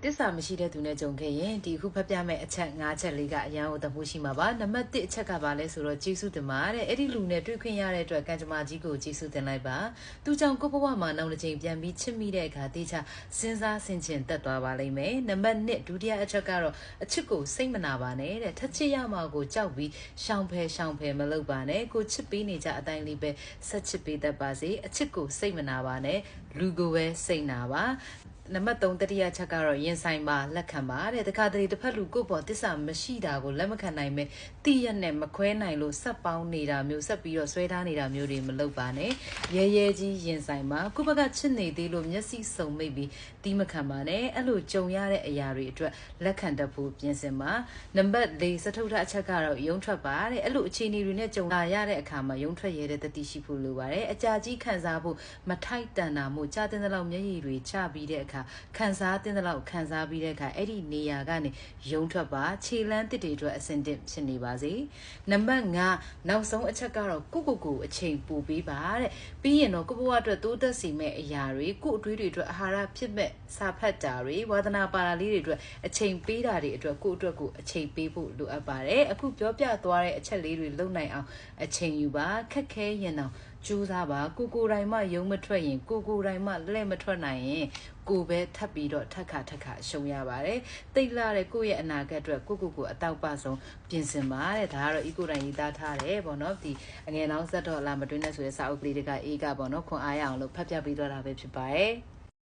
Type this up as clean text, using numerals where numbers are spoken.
တစ္ဆာမရှိတဲ့သူနဲ့ကြုံခဲ့ရင်ဒီခုဖတ်ပြမဲ့အချက်၅ချက်လေးကအရန်ကိုသမှုရှိမှာပါနံပါတ်1အချက်ကပါလဲဆိုတော့ကျေးဇူးတင်ပါတဲ့အဲ့ဒီလူနဲ့တွေ့ခွင့်ရတဲ့အတွက်ကံကြမ္မာကြီးကိုကျေးဇူးတင်လိုက်ပါသူကြောင့်ကိုဘဝမှာနောက်တစ်ချိန်ပြန်ပြီးချစ်မိတဲ့အခါတေချာစဉ်းစားဆင်ခြင်တက်သွားပါလိမ့်မယ်နံပါတ်2ဒုတိယအချက်ကတော့အချစ်ကိုစိတ်မနာပါနဲ့တဲ့ထက်ချစ်ရမှာကိုကြောက်ပြီးရှောင်ဖယ်မလုပ်ပါနဲ့ကိုချစ်ပေးနေကြအတိုင်းလေးပဲဆက်ချစ်ပေးတတ်ပါစေအချစ်ကိုစိတ်မနာပါနဲ့လူကိုပဲစိတ်နာပါနံပါတ်3တတိယချက်ကတော့ရင်ဆိုင်ပါလက်ခံပါတဲ့တခါတလေတစ်ဖက်လူကိုပေါ်တစ္ဆာမရှိတာကိုလက်မခံနိုင်ပဲတိရက်နဲ့မခွဲနိုင်လို့ဆက်ပေါင်းနေတာမျိုးဆက်ပြီးတော့ဆွဲထားနေတာမျိုးတွေမလုပ်ပါနဲ့ရဲကြီးရင်ဆိုင်ပါကိုဘက်ကချစ်နေသေးလို့မျက်စိစုံမိတ်ပြီးတီးမခံပါနဲ့အဲ့လိုကြုံရတဲ့အရာတွေအတွက်လက်ခံတတ်ဖို့ပြင်ဆင်ပါနံပါတ်4စထုထအချက်ကတော့ရုံထွက်ပါတဲ့အဲ့လိုအခြေအနေတွေနဲ့ကြုံလာရတဲ့အခါမှာရုံထွက်ရတဲ့တတိရှိဖို့လိုပါတယ်အကြာကြီးခံစားဖို့မထိုက်တန်တာမို့ကြာတဲ့လောက်မျက်ရည်တွေချပြီးတဲ့အခါခံစားတဲ့လောက်ခံစားပြီးတဲ့အခါအဲ့ဒီနေရာကနေရုံထွက်ပါခြေလန်းတစ်တွေအတွက်အစင်တစ်ဖြစ်နေပါစေနံပါတ်5နောက်ဆုံးအချက်ကတော့ကိုအချိန်ပူပေးပါတဲ့ပြီးရင်တော့ကိုဘဝအတွက်တိုးတက်စီမဲ့အရာတွေကိုအတွေးတွေအတွက်အာဟာရဖြစ်မဲ့စာဖတ်တာတွေဝါသနာပါတာလေးတွေအတွက်အချိန်ပေးတာတွေအတွက်ကိုအတွက်ကိုအချိန်ပေးဖို့လိုအပ်ပါတယ်အခုပြောပြသွားတဲ့အချက်လေးတွေလုံနိုင်အောင်အချိန်ယူပါခက်ခဲရင်တော့ကြိုးစားပါကိုတိုင်မှယုံမထွက်ရင်ကိုတိုင်မှလက်မထွက်နိုင်ရင်ကိုပဲထပ်ပြီးတော့ထက်ခါရှုံရပါတယ်တိတ်လာတဲ့ကိုရဲ့အနာဂတ်အတွက်ကိုအတောက်ပဆုံးပြင်ဆင်ပါတဲ့ဒါကတော့ eco တိုင်းရေးသားထားတယ်ပေါ့နော်ဒီအငယ်လောင်းဆက်တော့လာမတွင်းနဲ့ဆိုတဲ့စာအုပ်ကလေးတွေကအေးကပေါ့နော်ခွန်အားရအောင်လို့ဖတ်ပြပေးတော့တာပဲဖြစ်ပါတယ်